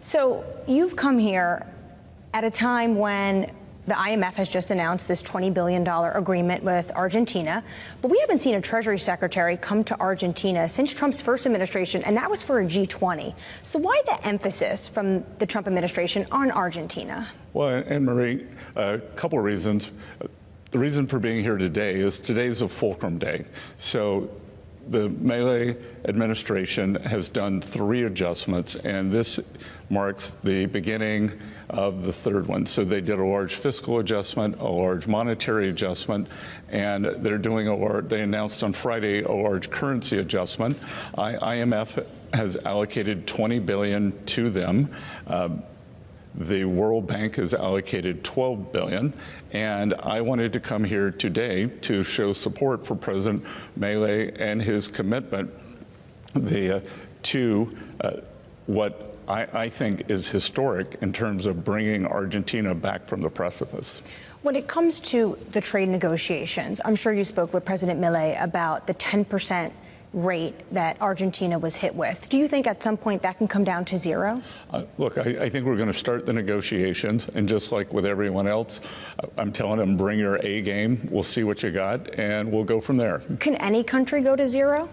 So you've come here at a time when the IMF has just announced this $20 billion agreement with Argentina, but we haven't seen a Treasury Secretary come to Argentina since Trump's first administration, and that was for a G20. So why the emphasis from the Trump administration on Argentina? Well, Anne-Marie, a couple of reasons. The reason for being here today is today's a fulcrum day. So the Milei administration has done 3 adjustments, and this marks the beginning of the third one. So they did a large fiscal adjustment, a large monetary adjustment, and they're doing they announced on Friday a large currency adjustment. IMF has allocated $20 billion to them. The World Bank has allocated $12 billion, and I wanted to come here today to show support for President Milei and his commitment to what I think is historic in terms of bringing Argentina back from the precipice. When it comes to the trade negotiations, I'm sure you spoke with President Milei about the 10% rate that Argentina was hit with. Do you think at some point that can come down to 0? Look, I think we're going to start the negotiations, and just like with everyone else, I'm telling them, bring your A game, we'll see what you got, and we'll go from there. Can any country go to 0?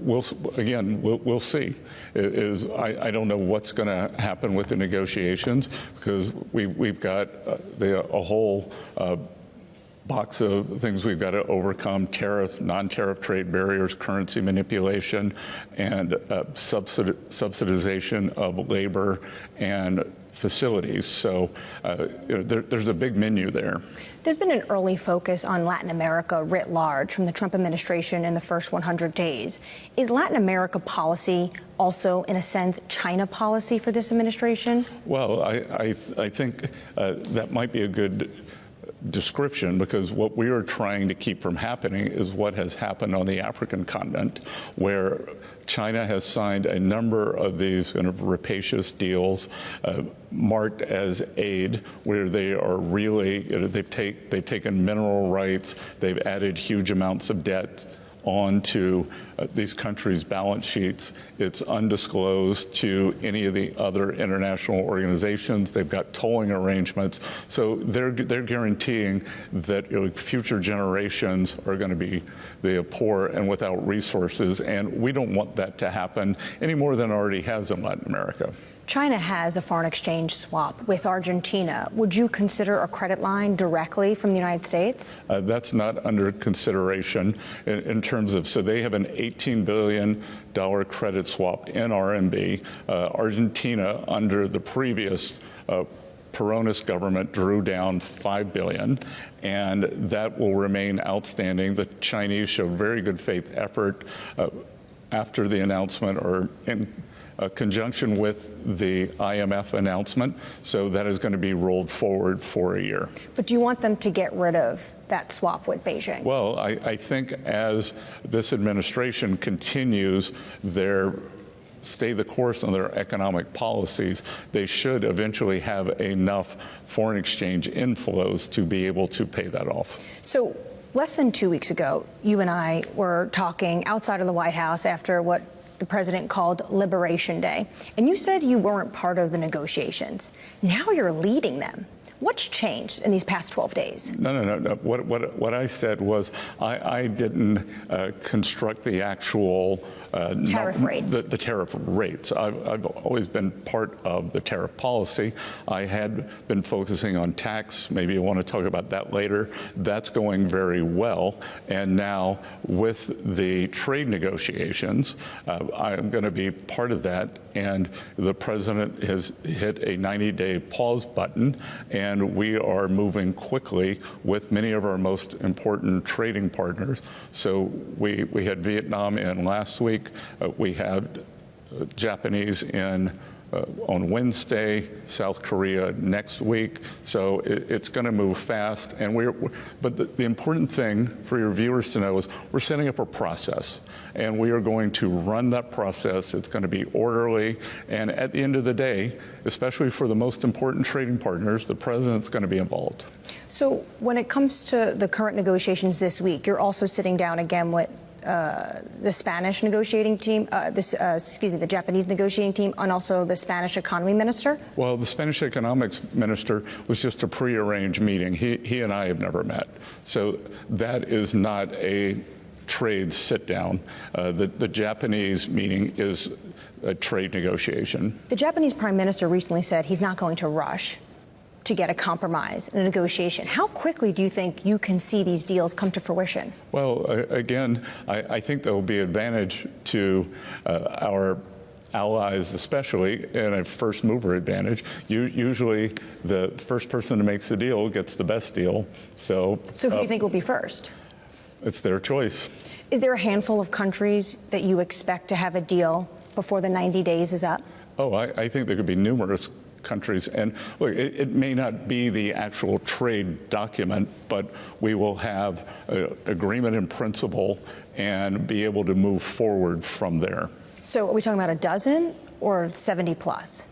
We'll see. I don't know what's going to happen with the negotiations, because we've got a whole box of things we've got to overcome: tariff, non-tariff trade barriers, currency manipulation, and subsidization of labor and facilities. So there's a big menu there. There's been an early focus on Latin America writ large from the Trump administration in the first 100 days. Is Latin America policy also, in a sense, China policy for this administration? Well, I think that might be a good description, because what we are trying to keep from happening is what has happened on the African continent, where China has signed a number of these kind of rapacious deals marked as aid, where they are really, they've taken mineral rights, they've added huge amounts of debt onto these countries' balance sheets. It's undisclosed to any of the other international organizations. They've got tolling arrangements. So they're guaranteeing that future generations are going to be poor and without resources. And we don't want that to happen any more than it already has in Latin America. China has a foreign exchange swap with Argentina. Would you consider a credit line directly from the United States? That's not under consideration in terms of, so they have an $18 billion credit swap in RMB. Argentina, under the previous Peronist government, drew down $5 billion, and that will remain outstanding. The Chinese showed very good faith effort after the announcement, or in conjunction with the IMF announcement, so that is going to be rolled forward for a year. But do you want them to get rid of that swap with Beijing? Well, I think as this administration continues their stay the course on their economic policies, they should eventually have enough foreign exchange inflows to be able to pay that off. So less than 2 weeks ago, you and I were talking outside of the White House after what the president called Liberation Day, and you said you weren't part of the negotiations. Now you're leading them. What's changed in these past 12 days? No. What I said was I didn't construct the actual tariff rates. The tariff rates. I've always been part of the tariff policy. I had been focusing on tax. Maybe you want to talk about that later. That's going very well. And now with the trade negotiations, I'm going to be part of that. And the president has hit a 90-day pause button, and we are moving quickly with many of our most important trading partners. So we had Vietnam in last week. We had Japanese in on Wednesday, South Korea next week. So it's going to move fast. And but the important thing for your viewers to know is we're setting up a process, and we are going to run that process. It's going to be orderly. And at the end of the day, especially for the most important trading partners, the president's going to be involved. So when it comes to the current negotiations this week, you're also sitting down again with the Spanish negotiating team, the Japanese negotiating team, and also the Spanish economy minister? Well, the Spanish economics minister was just a prearranged meeting. He and I have never met. So that is not a trade sit-down. The Japanese meeting is a trade negotiation. The Japanese prime minister recently said he's not going to rush to get a compromise and a negotiation. How quickly do you think you can see these deals come to fruition? Well, again, I think there will be advantage to our allies, especially, and a first mover advantage. Usually the first person who makes the deal gets the best deal. So who do you think will be first? It's their choice. Is there a handful of countries that you expect to have a deal before the 90 days is up? Oh, I think there could be numerous countries. And look, it may not be the actual trade document, but we will have an agreement in principle and be able to move forward from there. So are we talking about a dozen or 70 plus?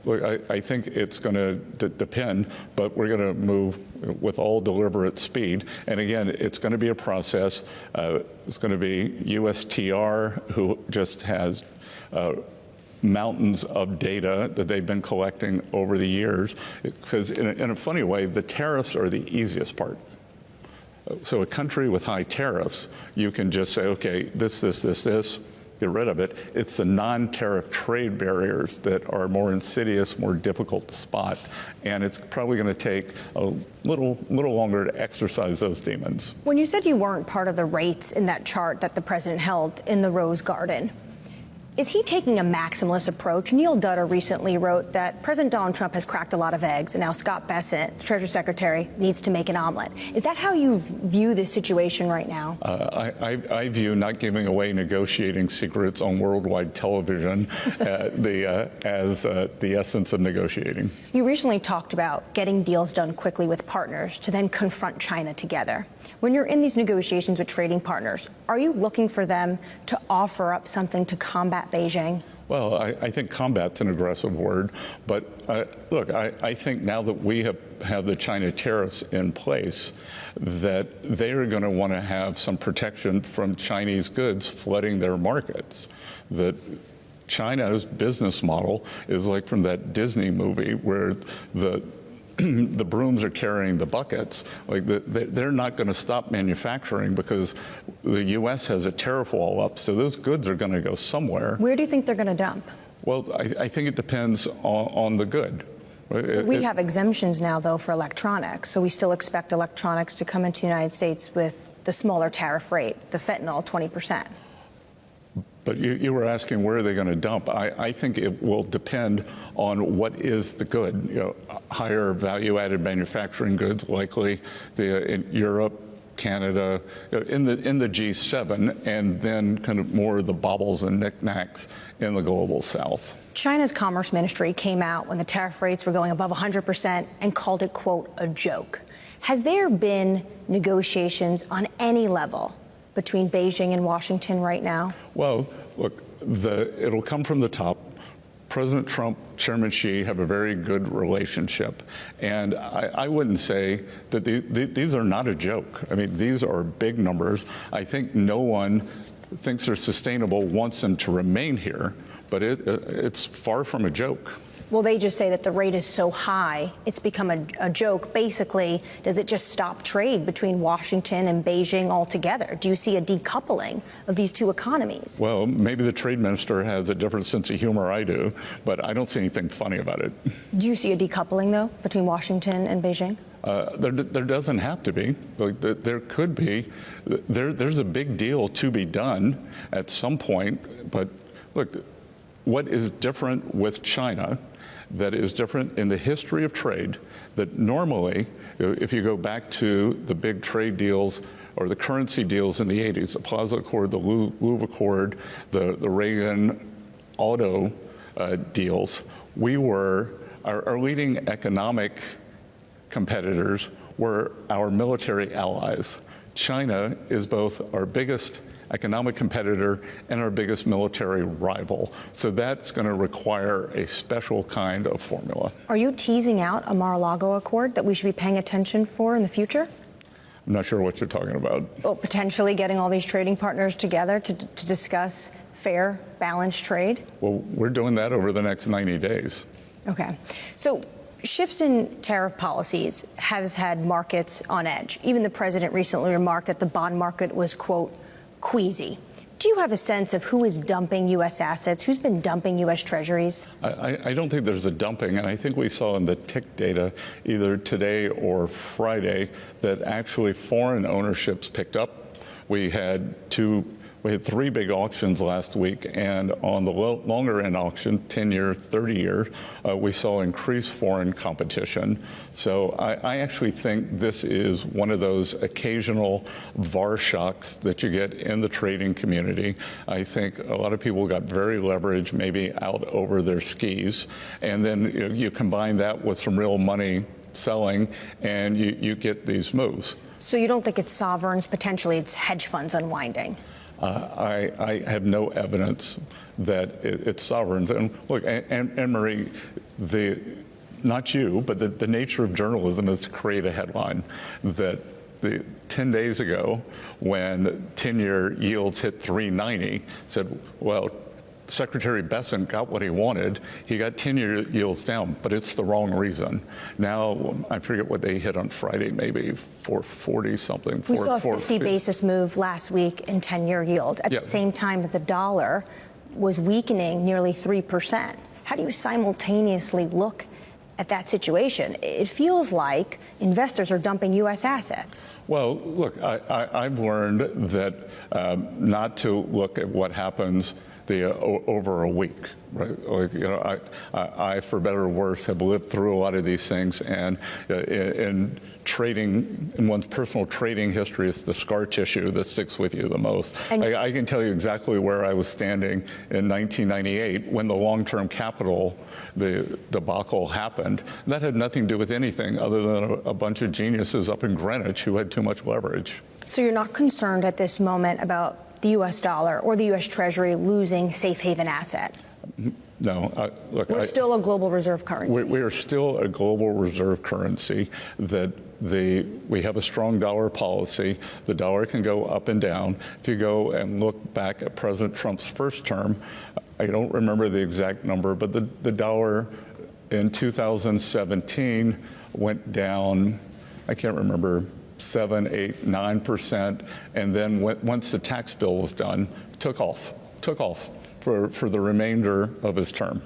Look, I think it's going to depend, but we're going to move with all deliberate speed. And again, it's going to be a process. It's going to be USTR, who just has mountains of data that they've been collecting over the years, because in a funny way, the tariffs are the easiest part. So a country with high tariffs, you can just say, okay, this, get rid of it. It's the non-tariff trade barriers that are more insidious, more difficult to spot, and it's probably going to take a little longer to exercise those demons. When you said you weren't part of the rates in that chart that the president held in the Rose Garden, is he taking a maximalist approach? Neil Dudder recently wrote that President Donald Trump has cracked a lot of eggs, and now Scott Bessent, the Treasury Secretary, needs to make an omelet. Is that how you view this situation right now? I view not giving away negotiating secrets on worldwide television as the essence of negotiating. You recently talked about getting deals done quickly with partners to then confront China together. When you're in these negotiations with trading partners, are you looking for them to offer up something to combat Beijing? Well, I think combat's an aggressive word, but look, I think now that we have the China tariffs in place, that they are going to want to have some protection from Chinese goods flooding their markets. That China's business model is like from that Disney movie where the brooms are carrying the buckets. Like they're not going to stop manufacturing because the U.S. has a tariff wall up, so those goods are going to go somewhere. Where do you think they're going to dump? Well, I think it depends on the good. We have exemptions now, though, for electronics, so we still expect electronics to come into the United States with the smaller tariff rate, the fentanyl, 20%. But you were asking where are they going to dump. I think it will depend on what is the good. You know, higher value-added manufacturing goods, likely in Europe, Canada, in the G7, and then kind of more of the baubles and knickknacks in the global South. China's Commerce Ministry came out when the tariff rates were going above 100% and called it, quote, a joke. Has there been negotiations on any level between Beijing and Washington right now? Well, look, it'll come from the top. President Trump, Chairman Xi have a very good relationship. And I wouldn't say that these are not a joke. I mean, these are big numbers. I think no one thinks they're sustainable, wants them to remain here, but it's far from a joke. Well, they just say that the rate is so high, it's become a joke. Basically, does it just stop trade between Washington and Beijing altogether? Do you see a decoupling of these two economies? Well, maybe the trade minister has a different sense of humor I do, but I don't see anything funny about it. Do you see a decoupling, though, between Washington and Beijing? There doesn't have to be. There could be. There's a big deal to be done at some point, but look, what is different with China that is different in the history of trade, that normally, if you go back to the big trade deals or the currency deals in the 80s, the Plaza Accord, the Louvre Accord, the Reagan auto deals, our leading economic competitors were our military allies. China is both our biggest economic competitor and our biggest military rival. So that's going to require a special kind of formula. Are you teasing out a Mar-a-Lago Accord that we should be paying attention for in the future? I'm not sure what you're talking about. Well, potentially getting all these trading partners together to discuss fair, balanced trade? Well, we're doing that over the next 90 days. Okay. So shifts in tariff policies has had markets on edge. Even the president recently remarked that the bond market was, quote, queasy. Do you have a sense of who is dumping U.S. assets? Who's been dumping U.S. treasuries? I don't think there's a dumping, and I think we saw in the tick data either today or Friday that actually foreign ownerships picked up. We had three big auctions last week, and on the longer end auction, 10-year, 30-year, we saw increased foreign competition. So I actually think this is one of those occasional VAR shocks that you get in the trading community. I think a lot of people got very leveraged, maybe out over their skis, and then you combine that with some real money selling, and you get these moves. So you don't think it's sovereigns, potentially it's hedge funds unwinding? I have no evidence that it's sovereigns. And look, Anne-Marie, not you, but the nature of journalism is to create a headline that 10 days ago, when 10-year yields hit 3.90, said, well, Secretary Bessent got what he wanted. He got 10-year yields down, but it's the wrong reason. Now, I forget what they hit on Friday, maybe 440 something. We saw a 50 basis move last week in 10-year yield at the same time that the dollar was weakening nearly 3%. How do you simultaneously look at that situation? It feels like investors are dumping U.S. assets. Well, look, I've learned that not to look at what happens over a week, right? Like, I, for better or worse, have lived through a lot of these things, and in trading, in one's personal trading history, it's the scar tissue that sticks with you the most. I can tell you exactly where I was standing in 1998 when the long-term capital, the debacle happened. That had nothing to do with anything other than a bunch of geniuses up in Greenwich who had too much leverage. So you're not concerned at this moment about the U.S. dollar or the U.S. Treasury losing safe haven asset? No. Look, we're still a global reserve currency. We are still a global reserve currency. We have a strong dollar policy. The dollar can go up and down. If you go and look back at President Trump's first term, I don't remember the exact number, but the dollar in 2017 went down, I can't remember, 7, 8, 9%, and then once the tax bill was done, took off for the remainder of his term.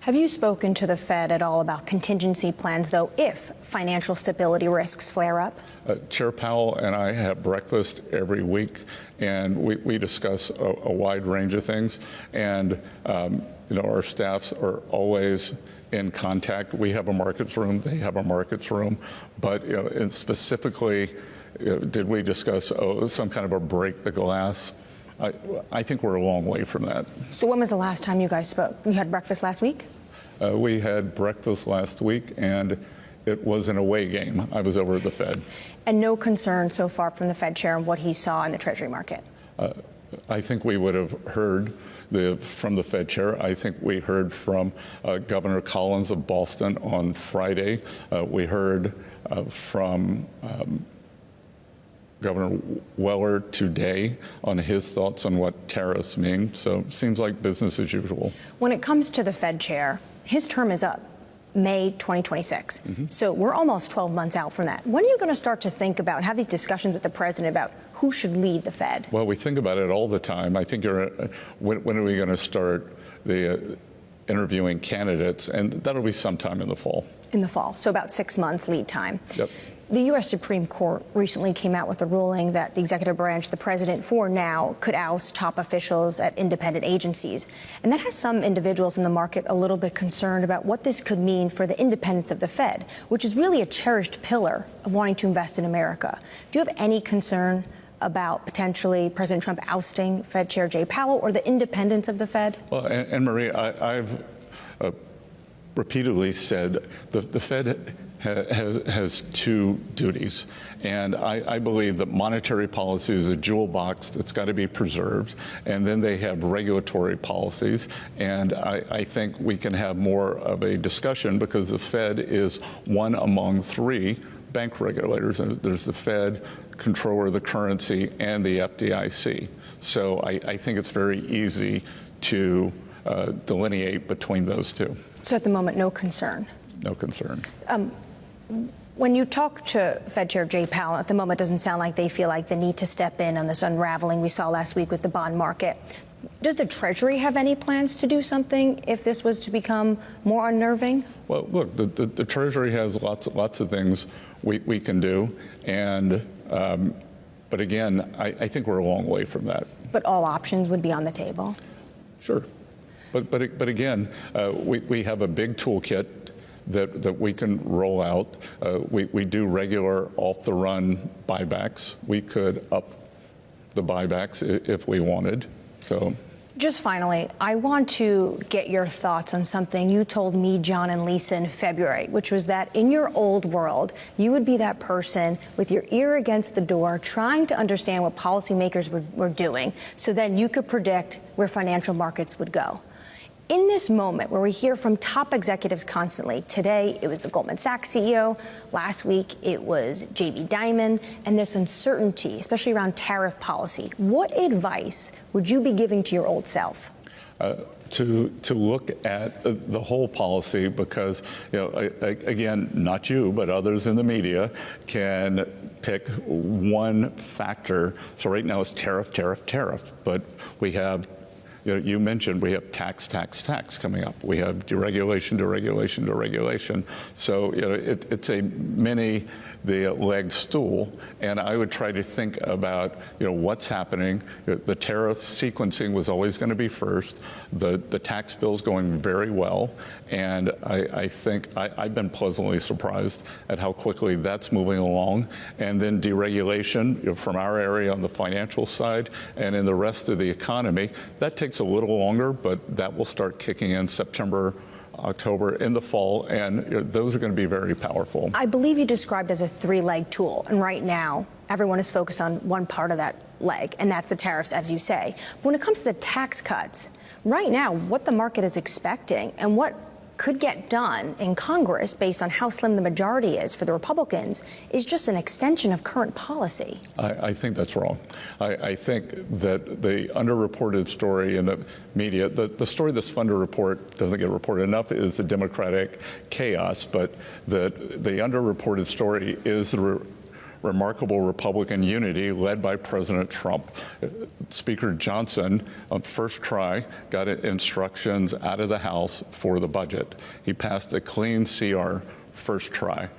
Have you spoken to the Fed at all about contingency plans, though, if financial stability risks flare up? Chair Powell and I have breakfast every week, and we discuss a wide range of things, and our staffs are always in contact. We have a markets room, they have a markets room, but and specifically, did we discuss some kind of a break the glass? I think we're a long way from that. So when was the last time you guys spoke? You had breakfast last week? We had breakfast last week, and it was an away game. I was over at the Fed. And no concern so far from the Fed chair and what he saw in the Treasury market? I think we would have heard from the Fed chair. I think we heard from Governor Collins of Boston on Friday. We heard from Governor Weller today on his thoughts on what tariffs mean. So it seems like business as usual. When it comes to the Fed chair, his term is up May 2026. So we're almost 12 months out from that. When are you going to start to think about and have these discussions with the president about who should lead the Fed? Well, we think about it all the time. I think when are we going to start the interviewing candidates? And that'll be sometime in the fall. In the fall. So about 6 months lead time. Yep. The U.S. Supreme Court recently came out with a ruling that the executive branch, the president, for now, could oust top officials at independent agencies. And that has some individuals in the market a little bit concerned about what this could mean for the independence of the Fed, which is really a cherished pillar of wanting to invest in America. Do you have any concern about potentially President Trump ousting Fed Chair Jay Powell or the independence of the Fed? Well, Anne-Marie, I've repeatedly said the Fed has two duties, and I believe that monetary policy is a jewel box that's got to be preserved, and then they have regulatory policies, and I think we can have more of a discussion because the Fed is one among three bank regulators. There's the Fed, controller of the currency, and the FDIC. So I think it's very easy to delineate between those two. So at the moment, no concern? No concern. When you talk to Fed Chair Jay Powell, at the moment it doesn't sound like they feel like the need to step in on this unraveling we saw last week with the bond market. Does the Treasury have any plans to do something if this was to become more unnerving? Well, look, the Treasury has lots of things we can do, and but again, I think we're a long way from that. But all options would be on the table? Sure. But again, we have a big toolkit that we can roll out. We do regular off-the-run buybacks. We could up the buybacks if we wanted. So. Just finally, I want to get your thoughts on something you told me, John, and Lisa in February, which was that in your old world, you would be that person with your ear against the door trying to understand what policymakers were doing so then you could predict where financial markets would go. In this moment where we hear from top executives constantly, today it was the Goldman Sachs CEO, last week it was Jamie Dimon, and this uncertainty, especially around tariff policy, what advice would you be giving to your old self? To look at the whole policy, because, again, not you, but others in the media can pick one factor. So right now it's tariff, but we have, you mentioned we have tax coming up. We have deregulation. So it's a mini the leg stool, and I would try to think about what's happening. The tariff sequencing was always going to be first. The tax bill's going very well, and I think I've been pleasantly surprised at how quickly that's moving along. And then deregulation from our area on the financial side and in the rest of the economy, that takes a little longer, but that will start kicking in September, October, in the fall, and those are going to be very powerful. I believe you described as a three-leg tool, and right now everyone is focused on one part of that leg, and that's the tariffs, as you say. But when it comes to the tax cuts, right now what the market is expecting and what could get done in Congress based on how slim the majority is for the Republicans is just an extension of current policy. I think that's wrong. I think that the underreported story in the media, the story that's fun to report, doesn't get reported enough, is the Democratic chaos, but the underreported story is the remarkable Republican unity led by President Trump. Speaker Johnson, on first try, got instructions out of the House for the budget. He passed a clean CR first try.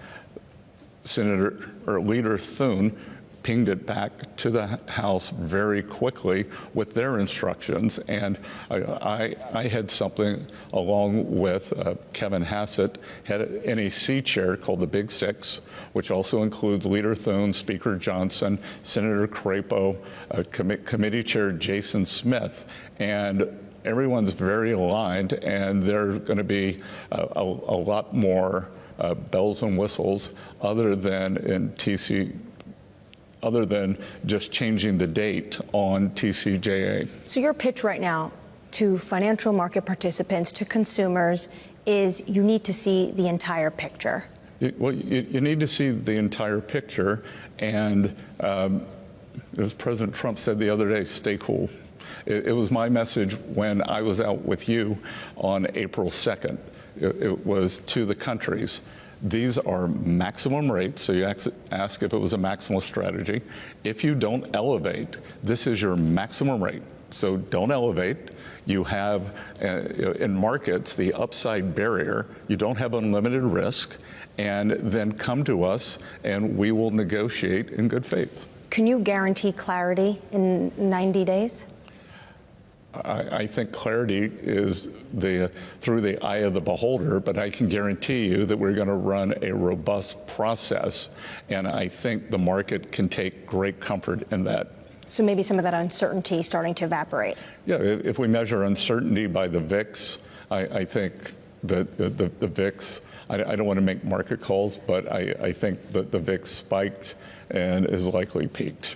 Leader Thune pinged it back to the House very quickly with their instructions, and I had something along with Kevin Hassett, had an NEC chair called the Big Six, which also includes Leader Thune, Speaker Johnson, Senator Crapo, Committee Chair Jason Smith, and everyone's very aligned, and there's going to be a lot more bells and whistles other than just changing the date on TCJA. So your pitch right now to financial market participants, to consumers, is you need to see the entire picture. You need to see the entire picture, and as President Trump said the other day, stay cool. It was my message when I was out with you on April 2nd. It was to the countries. These are maximum rates, so you ask if it was a maximal strategy. If you don't elevate, this is your maximum rate. So don't elevate. You have, in markets, the upside barrier. You don't have unlimited risk. And then come to us, and we will negotiate in good faith. Can you guarantee clarity in 90 days? I think clarity is through the eye of the beholder, but I can guarantee you that we're going to run a robust process, and I think the market can take great comfort in that. So maybe some of that uncertainty starting to evaporate. Yeah, if we measure uncertainty by the VIX, I think that the VIX, I don't want to make market calls, but I think that the VIX spiked and is likely peaked.